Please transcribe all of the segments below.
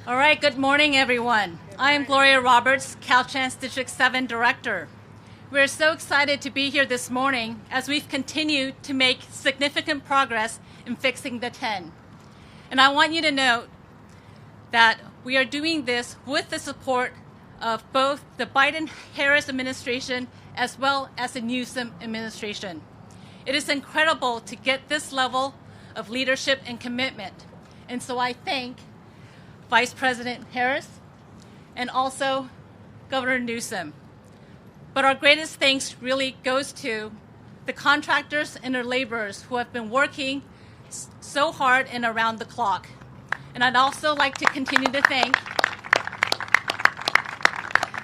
All right, good morning, everyone. I am Gloria Roberts, Caltrans District 7 Director. We're so excited to be here this morning as we've continued to make significant progress in fixing the 10. And I want you to note that we are doing this with the support of both the Biden-Harris administration as well as the Newsom administration. It is incredible to get this level of leadership and commitment. And so I thank Vice President Harris and also Governor Newsom. But our greatest thanks really goes to the contractors and their laborers who have been working so hard and around the clock. And I'd also like to continue to thank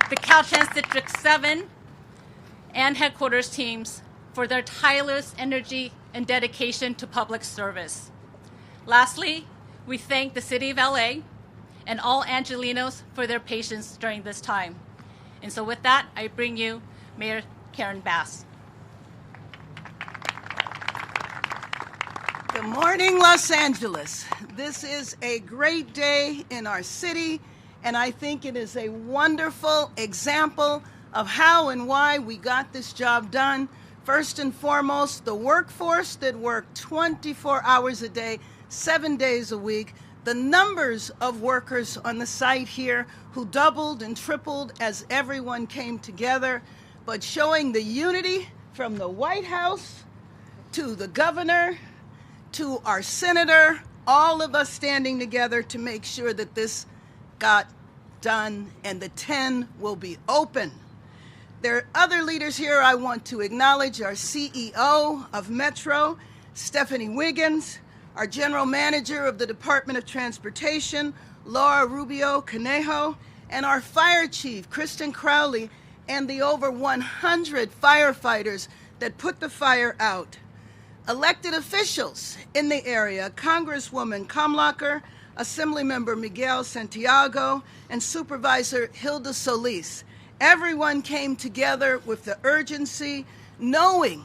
the Caltrans District 7 and headquarters teams for their tireless energy and dedication to public service. Lastly, we thank the City of LA and all Angelenos for their patience during this time. And so with that, I bring you Mayor Karen Bass. Good morning, Los Angeles. This is a great day in our city, and I think it is a wonderful example of how and why we got this job done. First and foremost, the workforce that worked 24 hours a day, 7 days a week, the numbers of workers on the site here who doubled and tripled as everyone came together, but showing the unity from the White House to the governor to our senator, all of us standing together to make sure that this got done and the 10 will be open. There are other leaders here I want to acknowledge: our CEO of Metro, Stephanie Wiggins, our General Manager of the Department of Transportation, Laura Rubio Conejo, and our Fire Chief, Kristen Crowley, and the over 100 firefighters that put the fire out. Elected officials in the area: Congresswoman Kamlacher, Assemblymember Miguel Santiago, and Supervisor Hilda Solis. Everyone came together with the urgency, knowing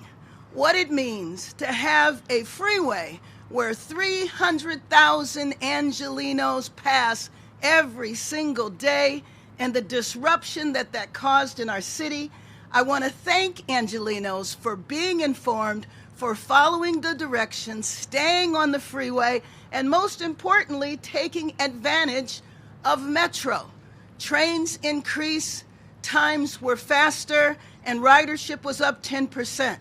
what it means to have a freeway where 300,000 Angelenos pass every single day, and the disruption that caused in our city. I want to thank Angelenos for being informed, for following the directions, staying on the freeway, and most importantly, taking advantage of Metro. Trains increased, times were faster, and ridership was up 10%.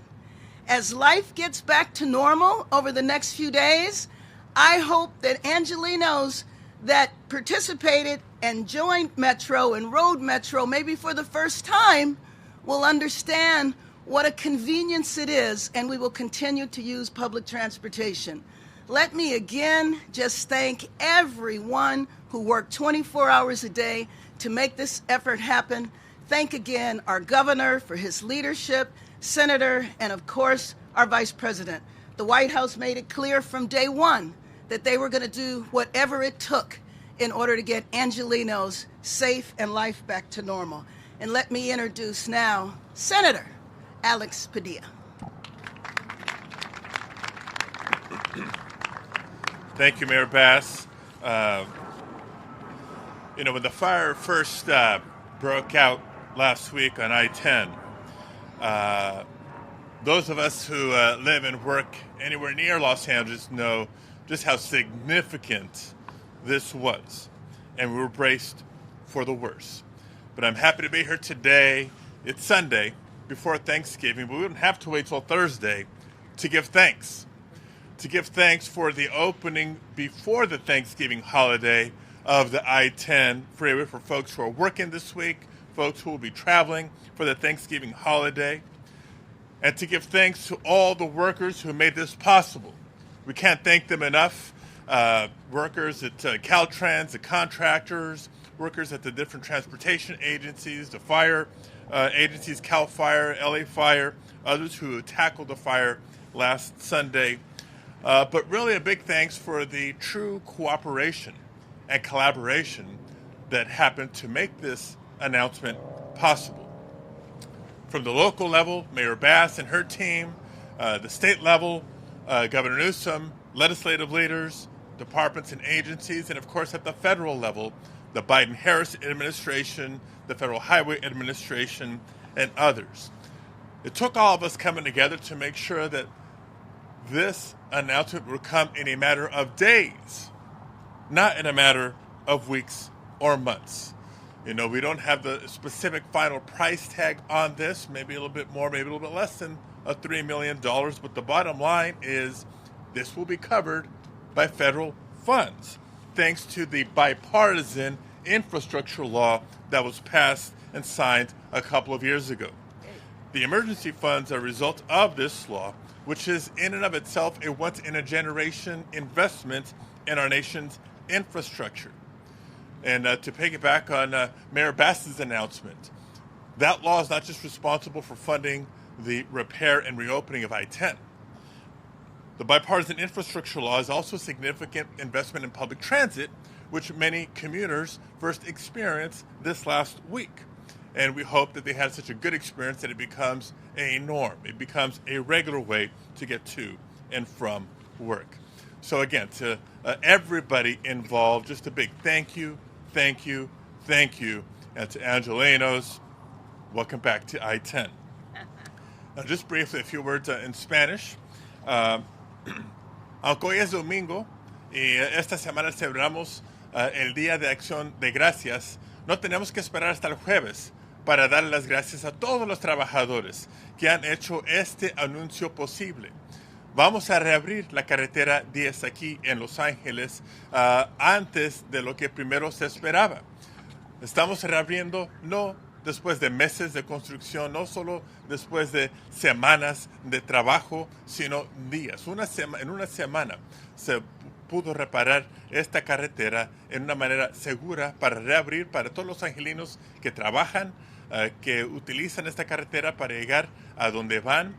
As life gets back to normal over the next few days, I hope that Angelenos that participated and joined Metro and rode Metro maybe for the first time will understand what a convenience it is, and we will continue to use public transportation. Let me again just thank everyone who worked 24 hours a day to make this effort happen. Thank again our governor for his leadership, senator, and of course, our vice president. The White House made it clear from day one that they were going to do whatever it took in order to get Angelenos safe and life back to normal. And let me introduce now Senator Alex Padilla. Thank you, Mayor Bass. When the fire first broke out last week on I-10, those of us who live and work anywhere near Los Angeles know just how significant this was, and we were braced for the worst. But I'm happy to be here today. It's Sunday before Thanksgiving, but we don't have to wait till Thursday to give thanks. To give thanks for the opening before the Thanksgiving holiday of the I-10 freeway for folks who are working this week, folks who will be traveling for the Thanksgiving holiday, and to give thanks to all the workers who made this possible. We can't thank them enough. Workers at Caltrans, the contractors, workers at the different transportation agencies, the fire agencies, Cal Fire, LA Fire, others who tackled the fire last Sunday. But really a big thanks for the true cooperation and collaboration that happened to make this announcement possible. From the local level, Mayor Bass and her team, the state level, Governor Newsom, legislative leaders, departments and agencies, and of course at the federal level, the Biden-Harris administration, the Federal Highway Administration, and others. It took all of us coming together to make sure that this announcement would come in a matter of days, not in a matter of weeks or months. You know, we don't have the specific final price tag on this, maybe a little bit more, maybe a little bit less than $3 million, but the bottom line is this will be covered by federal funds, thanks to the bipartisan infrastructure law that was passed and signed a couple of years ago. The emergency funds are a result of this law, which is in and of itself a once-in-a-generation investment in our nation's infrastructure. And to piggyback on Mayor Bass's announcement, that law is not just responsible for funding the repair and reopening of I-10. The bipartisan infrastructure law is also a significant investment in public transit, which many commuters first experienced this last week. And we hope that they had such a good experience that it becomes a norm. It becomes a regular way to get to and from work. So again, to everybody involved, just a big thank you, thank you, thank you. And to Angelenos, welcome back to I-10. Now, just briefly, a few words in Spanish. Aunque hoy es domingo y esta semana celebramos el Día de Acción de Gracias, no tenemos que esperar hasta el jueves para dar las gracias a todos los trabajadores que han hecho este anuncio posible. Vamos a reabrir la carretera 10 aquí en Los Ángeles antes de lo que primero se esperaba. Estamos reabriendo no después de meses de construcción, no solo después de semanas de trabajo, sino días. En una semana se pudo reparar esta carretera en una manera segura para reabrir para todos los angelinos que trabajan, que utilizan esta carretera para llegar a donde van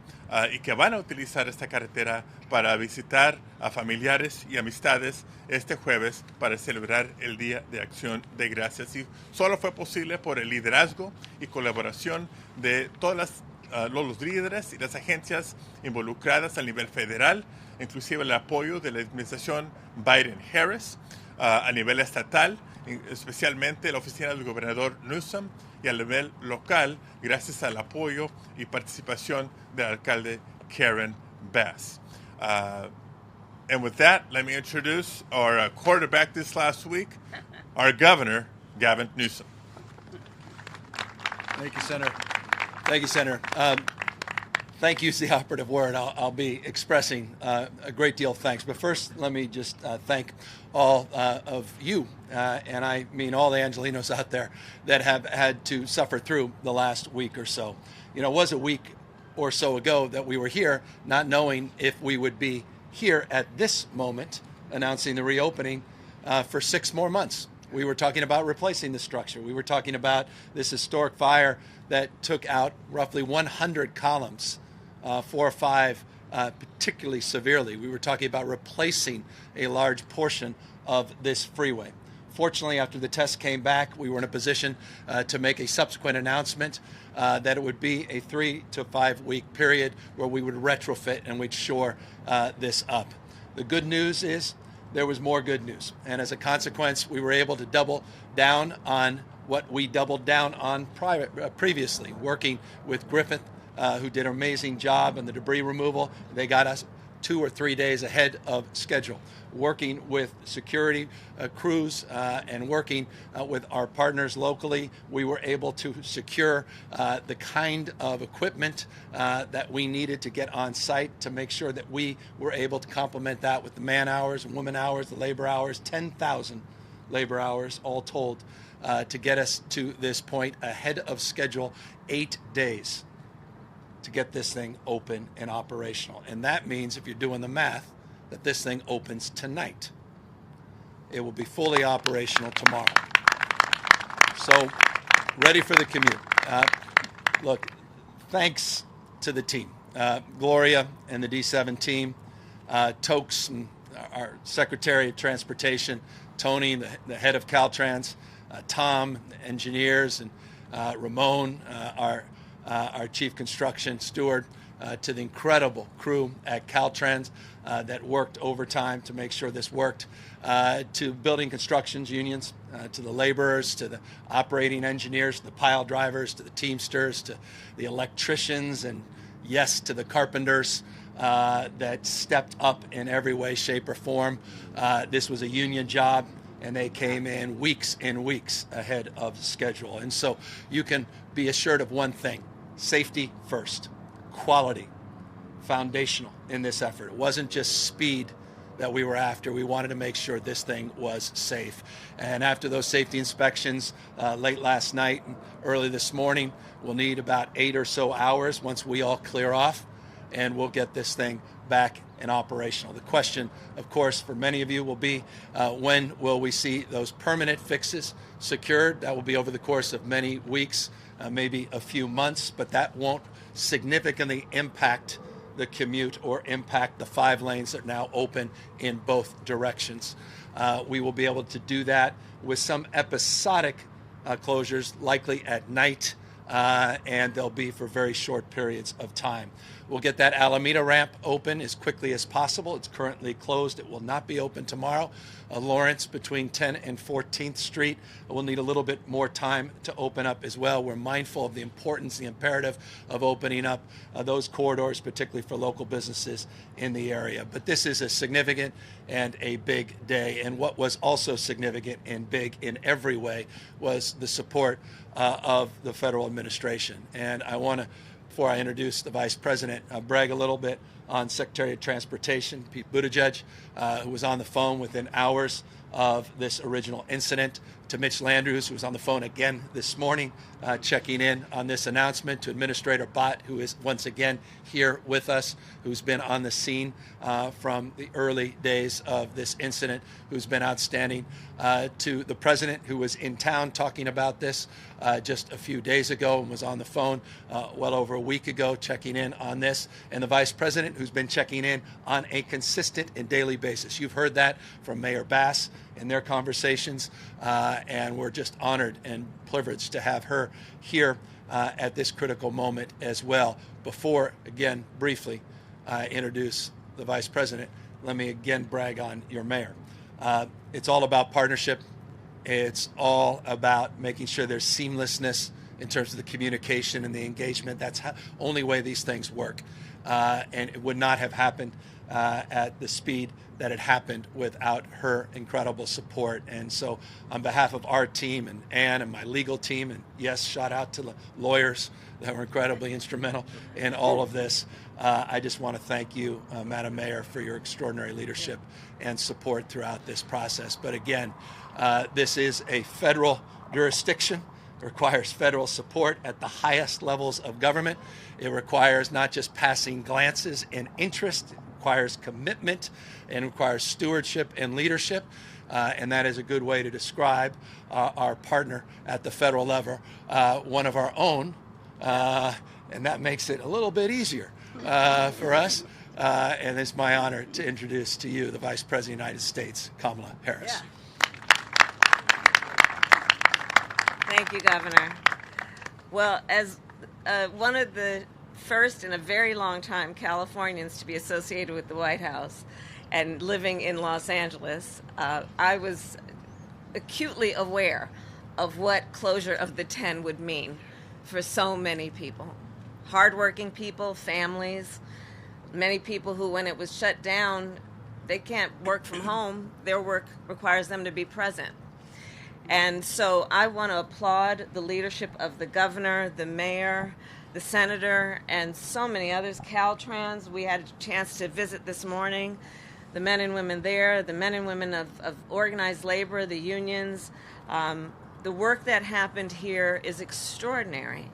y que van a utilizar esta carretera para visitar a familiares y amistades este jueves para celebrar el Día de Acción de Gracias. Y solo fue posible por el liderazgo y colaboración de todos los líderes y las agencias involucradas a nivel federal, inclusive el apoyo de la administración Biden-Harris, a nivel estatal, especialmente la oficina del gobernador Newsom, y a nivel local, gracias al apoyo y participación del alcalde Karen Bass. And with that, let me introduce our quarterback this last week, our governor, Gavin Newsom. Thank you, Senator. Thank you, Senator. Thank you is the operative word. I'll be expressing a great deal of thanks. But first, let me just thank all of you, and I mean all the Angelenos out there that have had to suffer through the last week or so. You know, it was a week or so ago that we were here, not knowing if we would be here at this moment announcing the reopening for 6 more months. We were talking about replacing the structure. We were talking about this historic fire that took out roughly 100 columns, 4 or 5 particularly severely. We were talking about replacing a large portion of this freeway. Fortunately, after the test came back, we were in a position to make a subsequent announcement that it would be a 3 to 5 week period where we would retrofit and we'd shore this up. The good news is there was more good news. And as a consequence, we were able to double down on what we doubled down on previously, working with Griffith, who did an amazing job in the debris removal. They got us 2 or 3 days ahead of schedule. Working with security crews and working with our partners locally, we were able to secure the kind of equipment that we needed to get on site to make sure that we were able to complement that with the man hours and woman hours, the labor hours, 10,000 labor hours all told to get us to this point ahead of schedule, 8 days to get this thing open and operational. And that means, if you're doing the math, that this thing opens tonight. It will be fully operational tomorrow. So, ready for the commute. Look, thanks to the team. Gloria and the D7 team, Tokes, and our Secretary of Transportation, Tony, the head of Caltrans, Tom, the engineers, and Ramon, our chief construction steward, to the incredible crew at Caltrans, that worked overtime to make sure this worked, to building constructions unions, to the laborers, to the operating engineers, to the pile drivers, to the teamsters, to the electricians, and yes, to the carpenters that stepped up in every way, shape, or form. This was a union job, and they came in weeks and weeks ahead of schedule. And so you can be assured of one thing: safety first, quality, foundational in this effort. It wasn't just speed that we were after. We wanted to make sure this thing was safe. And after those safety inspections late last night and early this morning, we'll need about 8 or so hours once we all clear off, and we'll get this thing back and operational. The question, of course, for many of you will be, when will we see those permanent fixes secured? That will be over the course of many weeks, maybe a few months, but that won't significantly impact the commute or impact the 5 lanes that are now open in both directions. We will be able to do that with some episodic closures, likely at night, and they'll be for very short periods of time. We'll get that Alameda ramp open as quickly as possible. It's currently closed. It will not be open tomorrow. Lawrence between 10th and 14th Street will need a little bit more time to open up as well. We're mindful of the importance, the imperative of opening up those corridors, particularly for local businesses in the area. But this is a significant and a big day. And what was also significant and big in every way was the support of the federal administration. And I want to, before I introduce the Vice President, brag a little bit on Secretary of Transportation, Pete Buttigieg, who was on the phone within hours of this original incident, to Mitch Landrieu, who was on the phone again this morning, checking in on this announcement, to Administrator Bott, who is once again here with us, who's been on the scene from the early days of this incident, who's been outstanding, to the President, who was in town talking about this just a few days ago and was on the phone well over a week ago checking in on this, and the Vice President, who's been checking in on a consistent and daily basis. You've heard that from Mayor Bass in their conversations, and we're just honored and privileged to have her here at this critical moment as well. Before, again, briefly introduce the Vice President, let me again brag on your mayor. It's all about partnership. It's all about making sure there's seamlessness in terms of the communication and the engagement. That's the only way these things work. And it would not have happened at the speed that it happened without her incredible support. And so on behalf of our team and Ann and my legal team, and yes, shout out to the lawyers that were incredibly instrumental in all of this, I just want to thank you, Madam Mayor, for your extraordinary leadership and support throughout this process. But again, this is a federal jurisdiction. It requires federal support at the highest levels of government. It requires not just passing glances and interest. It requires commitment and requires stewardship and leadership. And that is a good way to describe our partner at the federal level, one of our own. And that makes it a little bit easier for us. And it's my honor to introduce to you the Vice President of the United States, Kamala Harris. Yeah. Thank you, Governor. Well, as one of the first in a very long time Californians to be associated with the White House and living in Los Angeles, I was acutely aware of what closure of the 10 would mean for so many people. Hardworking people, families, many people who, when it was shut down, they can't work from home. Their work requires them to be present. And so I want to applaud the leadership of the governor, the mayor, the senator, and so many others. Caltrans, we had a chance to visit this morning. The men and women there, the men and women of organized labor, the unions. The work that happened here is extraordinary.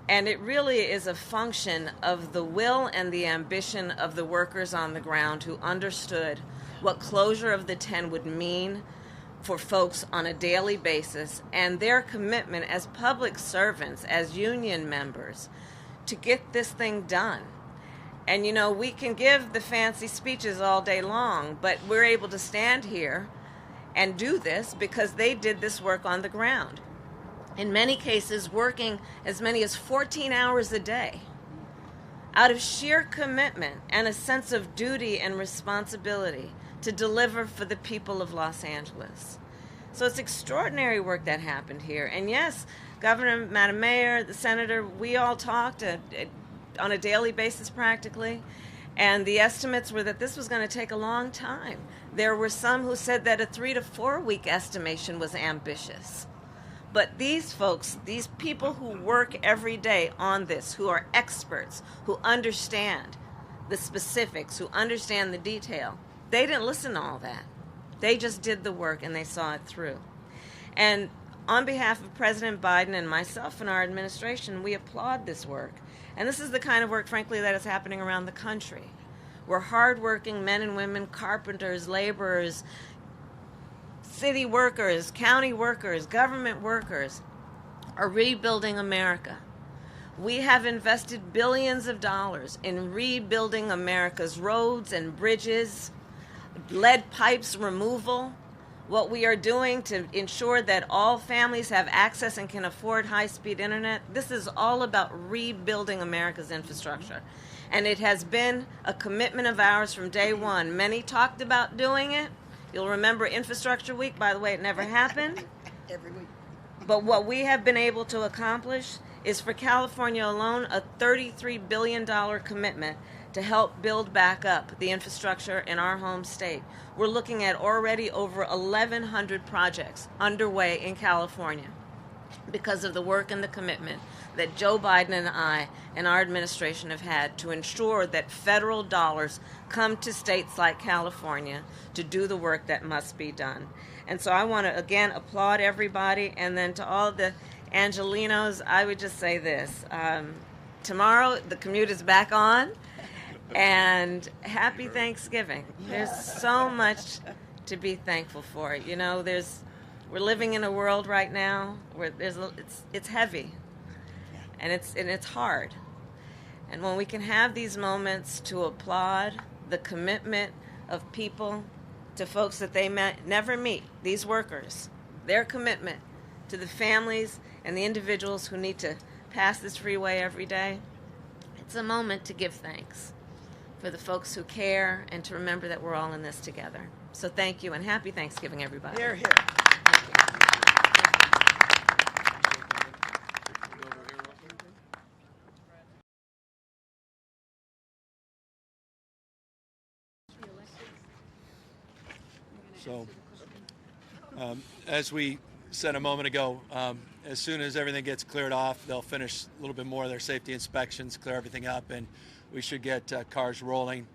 And it really is a function of the will and the ambition of the workers on the ground who understood what closure of the 10 would mean for folks on a daily basis, and their commitment as public servants, as union members, to get this thing done. And you know, we can give the fancy speeches all day long, but we're able to stand here and do this because they did this work on the ground. In many cases, working as many as 14 hours a day. out of sheer commitment and a sense of duty and responsibility to deliver for the people of Los Angeles. So it's extraordinary work that happened here. And yes, Governor, Madam Mayor, the Senator, we all talked on a daily basis practically, and the estimates were that this was going to take a long time. There were some who said that a 3 to 4 week estimation was ambitious. But these folks, these people who work every day on this, who are experts, who understand the specifics, who understand the detail, they didn't listen to all that. They just did the work and they saw it through. And on behalf of President Biden and myself and our administration, we applaud this work. And this is the kind of work, frankly, that is happening around the country, where hardworking men and women, carpenters, laborers, city workers, county workers, government workers are rebuilding America. We have invested billions of dollars in rebuilding America's roads and bridges, lead pipes removal, what we are doing to ensure that all families have access and can afford high-speed internet. This is all about rebuilding America's infrastructure. And it has been a commitment of ours from day one. Many talked about doing it. You'll remember Infrastructure Week. By the way, it never happened. Every week. But what we have been able to accomplish is, for California alone, a $33 billion commitment to help build back up the infrastructure in our home state. We're looking at already over 1,100 projects underway in California because of the work and the commitment that Joe Biden and I and our administration have had to ensure that federal dollars come to states like California to do the work that must be done. And so I want to, again, applaud everybody. And then to all the Angelinos, I would just say this. Tomorrow, the commute is back on. And happy Thanksgiving. There's so much to be thankful for. You know, we're living in a world right now where it's heavy, and it's hard. And when we can have these moments to applaud the commitment of people to folks that they never meet, these workers, their commitment to the families and the individuals who need to pass this freeway every day, it's a moment to give thanks for the folks who care and to remember that we're all in this together. So thank you, and happy Thanksgiving, everybody. Hear, hear. So, as we said a moment ago, as soon as everything gets cleared off, they'll finish a little bit more of their safety inspections, clear everything up, and we should get cars rolling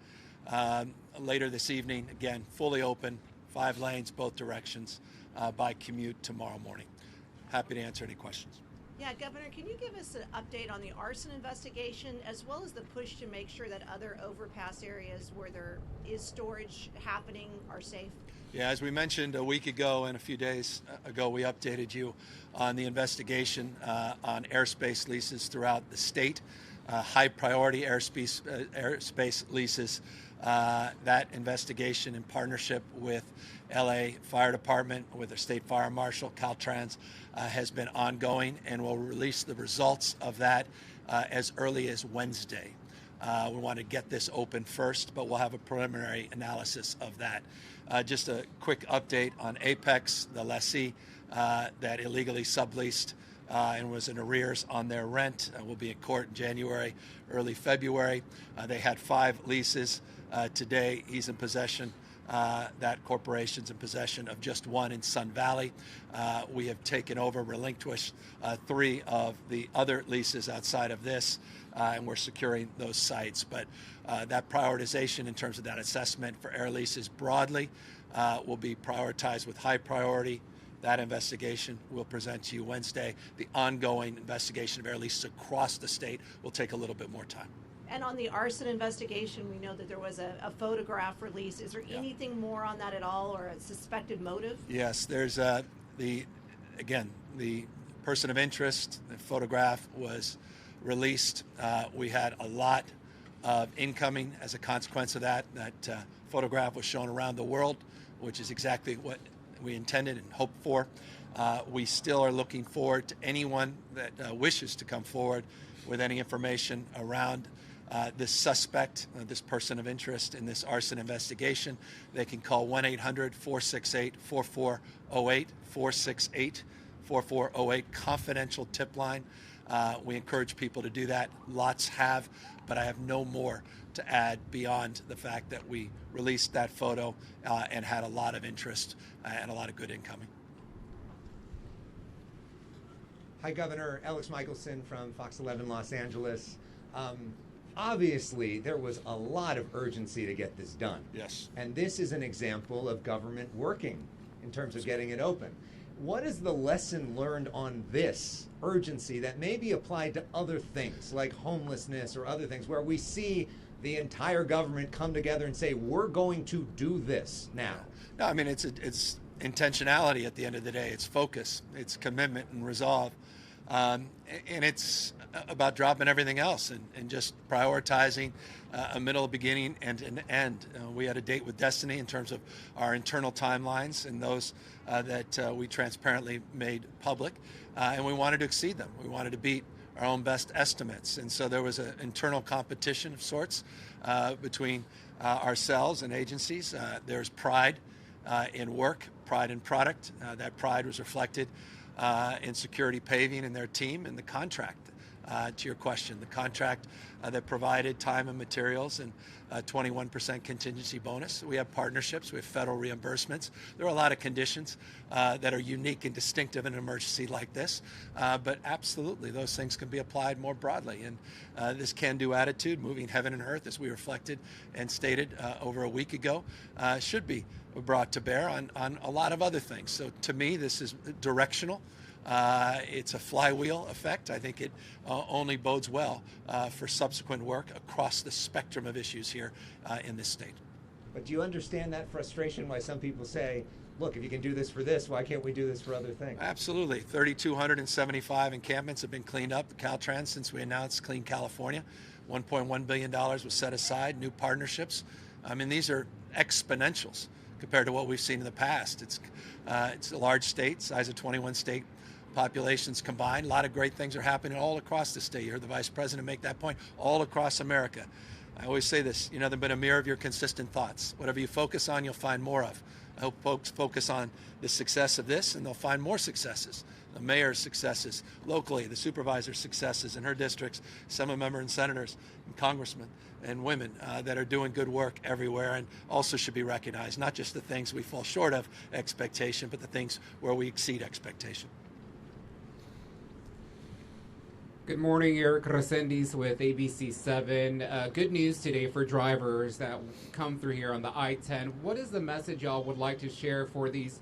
later this evening. Again, fully open, 5 lanes, both directions, by commute tomorrow morning. Happy to answer any questions. Yeah, Governor, can you give us an update on the arson investigation, as well as the push to make sure that other overpass areas where there is storage happening are safe? Yeah, as we mentioned a week ago and a few days ago, we updated you on the investigation on airspace leases throughout the state, high priority airspace leases. That investigation, in partnership with LA Fire Department, with the State Fire Marshal, Caltrans, has been ongoing, and we'll release the results of that as early as Wednesday. We want to get this open first, but we'll have a preliminary analysis of that. Just a quick update on Apex, the lessee that illegally subleased and was in arrears on their rent. Will be in court in January, early February. They had 5 leases. Today, he's in possession. That corporation's in possession of just 1 in Sun Valley. We have taken over, relinquished 3 of the other leases outside of this, and we're securing those sites. But that prioritization in terms of that assessment for air leases broadly will be prioritized with high priority. That investigation we'll present to you Wednesday. The ongoing investigation of air leases across the state will take a little bit more time. And on the arson investigation, we know that there was a photograph released. Is there anything more on that at all, or a suspected motive? Yes, there's the person of interest. The photograph was released. We had a lot of incoming as a consequence of that. That photograph was shown around the world, which is exactly what we intended and hoped for. We still are looking forward to anyone that wishes to come forward with any information around this suspect, this person of interest in this arson investigation, they can call 1-800-468-4408, 468-4408, confidential tip line. We encourage people to do that. Lots have, but I have no more to add beyond the fact that we released that photo and had a lot of interest and a lot of good incoming. Hi, Governor. Alex Michelson from Fox 11 Los Angeles. Obviously, there was a lot of urgency to get this done. Yes. And this is an example of government working in terms of getting it open. What is the lesson learned on this urgency that may be applied to other things like homelessness or other things where we see the entire government come together and say, we're going to do this now? No, I mean, it's intentionality at the end of the day. It's focus, it's commitment and resolve. And it's about dropping everything else and just prioritizing a middle, beginning, and an end. We had a date with destiny in terms of our internal timelines and those that we transparently made public, and we wanted to exceed them. We wanted to beat our own best estimates, and so there was an internal competition of sorts between ourselves and agencies. There's pride in work, pride in product. That pride was reflected in Security Paving and their team and the contract. To your question, the contract that provided time and materials and 21% contingency bonus. We have partnerships, we have federal reimbursements. There are a lot of conditions that are unique and distinctive in an emergency like this, but absolutely those things can be applied more broadly. And this can-do attitude, moving heaven and earth, as we reflected and stated over a week ago, should be brought to bear on a lot of other things. So to me, this is directional. It's a flywheel effect. I think it only bodes well for subsequent work across the spectrum of issues here in this state. But do you understand that frustration why some people say, look, if you can do this for this, why can't we do this for other things? Absolutely. 3,275 encampments have been cleaned up at Caltrans since we announced Clean California. $1.1 billion was set aside, new partnerships. I mean, these are exponentials compared to what we've seen in the past. It's a large state, size of 21 state populations combined. A lot of great things are happening all across the state. You heard the Vice President make that point, all across America. I always say this, you're nothing but a mirror of your consistent thoughts. Whatever you focus on, you'll find more of. I hope folks focus on the success of this, and they'll find more successes. The mayor's successes locally, the supervisor's successes in her districts, some members and senators and congressmen and women that are doing good work everywhere and also should be recognized, not just the things we fall short of expectation, but the things where we exceed expectation. Good morning, Eric Resendiz with ABC7. Good news today for drivers that come through here on the I-10. What is the message y'all would like to share for these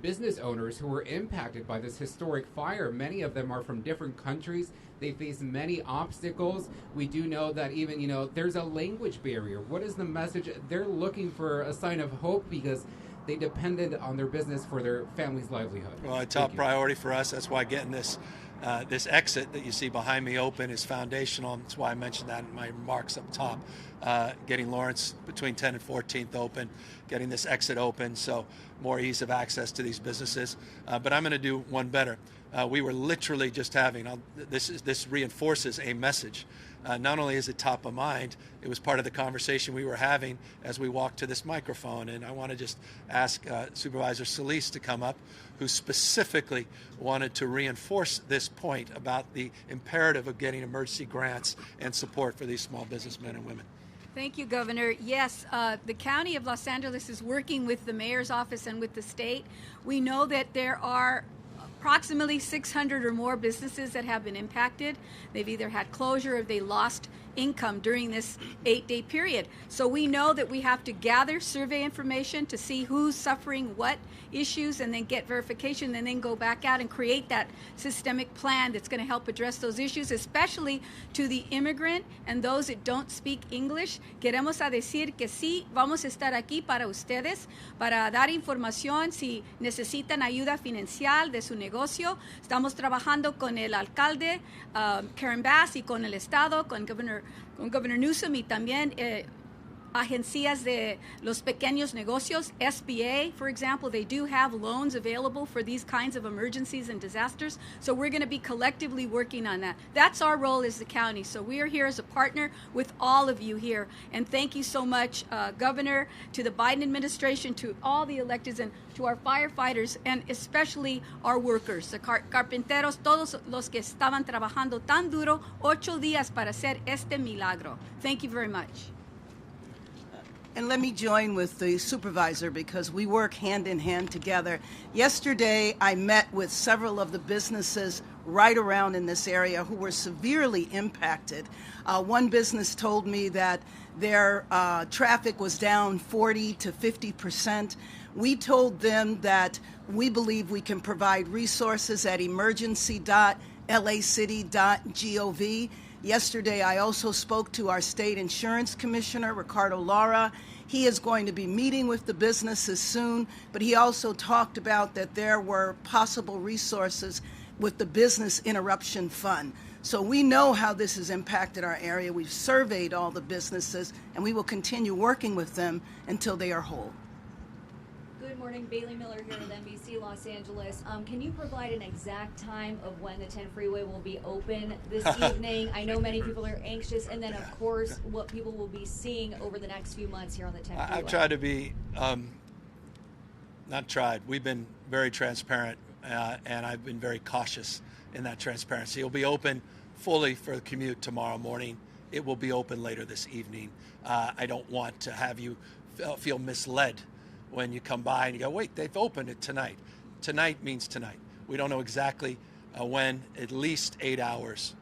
business owners who were impacted by this historic fire? Many of them are from different countries. They face many obstacles. We do know that even, there's a language barrier. What is the message? They're looking for a sign of hope because they depended on their business for their family's livelihood. Well, a top priority for us. That's why getting this exit that you see behind me open is foundational. That's why I mentioned that in my remarks up top. Getting Lawrence between 10 and 14th open, getting this exit open, so more ease of access to these businesses. But I'm going to do one better. We were literally just having, this reinforces a message. Not only is it top of mind, it was part of the conversation we were having as we walked to this microphone. And I want to just ask Supervisor Solis to come up, who specifically wanted to reinforce this point about the imperative of getting emergency grants and support for these small businessmen and women. Thank you, Governor. Yes, the County of Los Angeles is working with the Mayor's office and with the state. We know that there are approximately 600 or more businesses that have been impacted. They've either had closure or they lost income during this 8-day period. So we know that we have to gather survey information to see who's suffering what issues and then get verification and then go back out and create that systemic plan that's going to help address those issues, especially to the immigrant and those that don't speak English. Queremos a decir que sí, vamos a estar aquí para ustedes, para dar información si necesitan ayuda financiera de su negocio. Estamos trabajando con el alcalde, Karen Bass, y con el estado, con Governor Newsom y también agencias de los pequeños negocios, SBA, for example, they do have loans available for these kinds of emergencies and disasters. So we're going to be collectively working on that. That's our role as the county. So we are here as a partner with all of you here. And thank you so much, Governor, to the Biden administration, to all the electeds, and to our firefighters, and especially our workers, the carpinteros, todos los que estaban trabajando tan duro 8 días para hacer este milagro. Thank you very much. And let me join with the supervisor because we work hand in hand together. Yesterday, I met with several of the businesses right around in this area who were severely impacted. One business told me that their traffic was down 40 to 50%. We told them that we believe we can provide resources at emergency.lacity.gov. Yesterday, I also spoke to our state insurance commissioner, Ricardo Lara. He is going to be meeting with the businesses soon, but he also talked about that there were possible resources with the Business Interruption Fund. So we know how this has impacted our area. We've surveyed all the businesses, and we will continue working with them until they are whole. Good morning, Bailey Miller here with NBC Los Angeles. Can you provide an exact time of when the 10 Freeway will be open this evening? I know many people are anxious, and then of course what people will be seeing over the next few months here on the 10 Freeway. I've tried to be, we've been very transparent, and I've been very cautious in that transparency. It'll be open fully for the commute tomorrow morning. It will be open later this evening. I don't want to have you feel misled when you come by and you go, wait, they've opened it tonight. Tonight means tonight. We don't know exactly when, at least 8 hours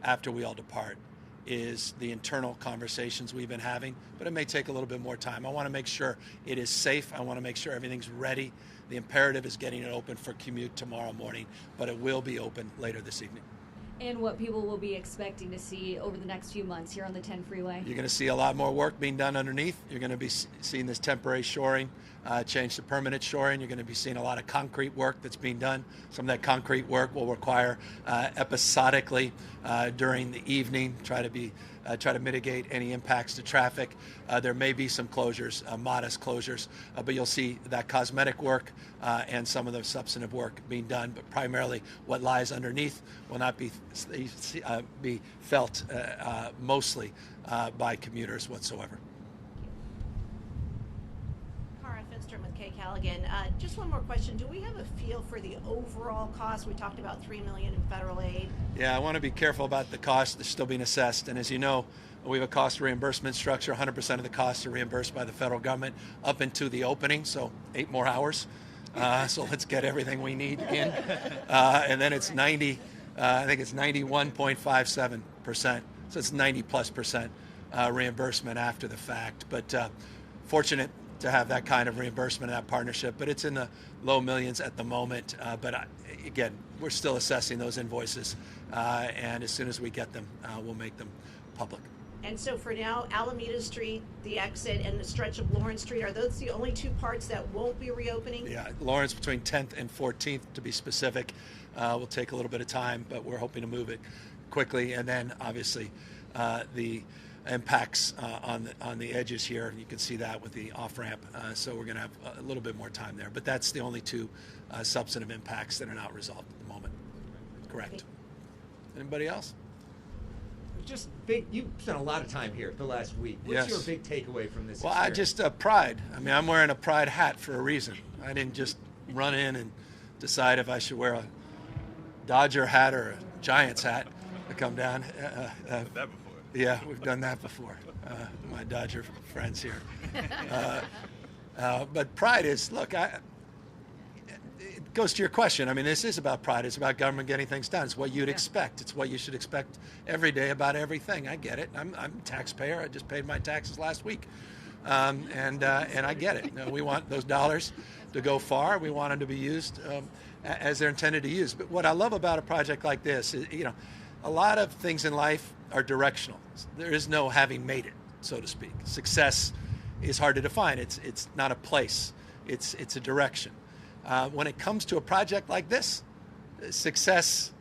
after we all depart, is the internal conversations we've been having, but it may take a little bit more time. I want to make sure it is safe. I want to make sure everything's ready. The imperative is getting it open for commute tomorrow morning, but it will be open later this evening. And what people will be expecting to see over the next few months here on the 10 Freeway? You're going to see a lot more work being done underneath. You're going to be seeing this temporary shoring change to permanent shoring. You're going to be seeing a lot of concrete work that's being done. Some of that concrete work will require episodically during the evening, try to mitigate any impacts to traffic. There may be some closures, modest closures, but you'll see that cosmetic work and some of the substantive work being done, but primarily what lies underneath will not be felt mostly by commuters whatsoever. With Kay Callaghan. Just one more question. Do we have a feel for the overall cost? We talked about $3 million in federal aid. Yeah, I want to be careful about the cost that's still being assessed. And as you know, we have a cost reimbursement structure. 100% of the costs are reimbursed by the federal government up into the opening, so 8 more hours. So let's get everything we need in. And then it's 91.57%. So it's 90+% reimbursement after the fact. But fortunate to have that kind of reimbursement and that partnership, but it's in the low millions at the moment. But again, we're still assessing those invoices, and as soon as we get them, we'll make them public. And so for now, Alameda Street, the exit, and the stretch of Lawrence Street, are those the only 2 parts that won't be reopening? Yeah, Lawrence between 10th and 14th, to be specific, will take a little bit of time, but we're hoping to move it quickly. And then obviously the impacts on the edges here. You can see that with the off-ramp. So we're going to have a little bit more time there. But that's the only 2 substantive impacts that are not resolved at the moment. Correct. Anybody else? Just big. You've spent a lot of time here the last week. What's your big takeaway from this? Well, pride. I mean, I'm wearing a pride hat for a reason. I didn't just run in and decide if I should wear a Dodger hat or a Giants hat to come down. That before. Yeah, we've done that before. My Dodger friends here. But pride is, look, it goes to your question. I mean, this is about pride. It's about government getting things done. It's what you'd expect. It's what you should expect every day about everything. I get it. I'm a taxpayer. I just paid my taxes last week. And I get it. You know, we want those dollars to go far. We want them to be used as they're intended to use. But what I love about a project like this is, you know, a lot of things in life are directional. There is no having made it, so to speak. Success is hard to define. It's not a place. It's a direction. When it comes to a project like this, success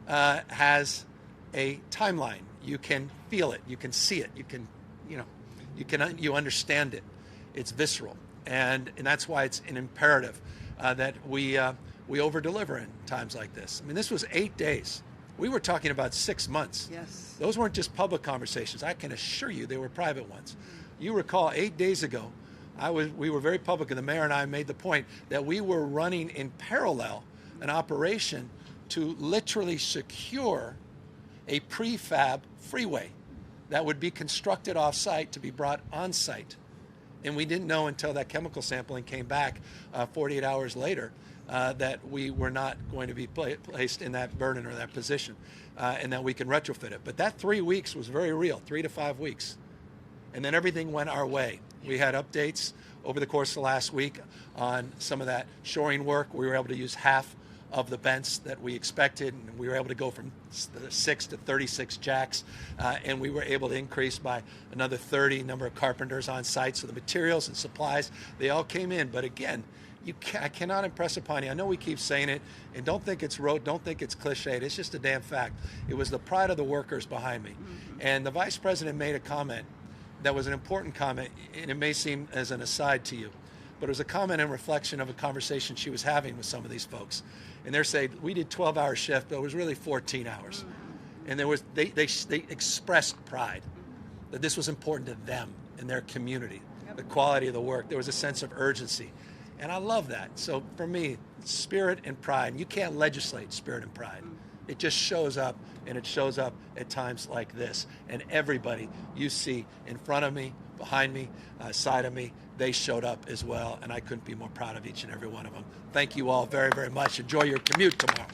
has a timeline. You can feel it. You can see it. You can, You understand it. It's visceral, and that's why it's an imperative that we over-deliver in times like this. I mean, this was 8 days. We were talking about 6 months. Yes. Those weren't just public conversations. I can assure you they were private ones. You recall 8 days ago, we were very public, and the mayor and I made the point that we were running in parallel an operation to literally secure a prefab freeway that would be constructed off-site to be brought on-site. And we didn't know until that chemical sampling came back 48 hours later that we were not going to be placed in that burden or that position, and that we can retrofit it. But that 3 weeks was very real, 3 to 5 weeks. And then everything went our way. We had updates over the course of the last week on some of that shoring work. We were able to use half of the bents that we expected, and we were able to go from 6 to 36 jacks, and we were able to increase by another 30 number of carpenters on site. So the materials and supplies, they all came in. But again, I cannot impress upon you. I know we keep saying it, and don't think it's rote, don't think it's cliched. It's just a damn fact. It was the pride of the workers behind me. And the vice president made a comment that was an important comment, and it may seem as an aside to you, but it was a comment and reflection of a conversation she was having with some of these folks. And they're saying, we did 12-hour shift, but it was really 14 hours. And they expressed pride that this was important to them and their community, the quality of the work. There was a sense of urgency. And I love that. So for me, spirit and pride, and you can't legislate spirit and pride. It just shows up, and it shows up at times like this. And everybody you see in front of me, behind me, side of me, they showed up as well, and I couldn't be more proud of each and every one of them. Thank you all very, very much. Enjoy your commute tomorrow.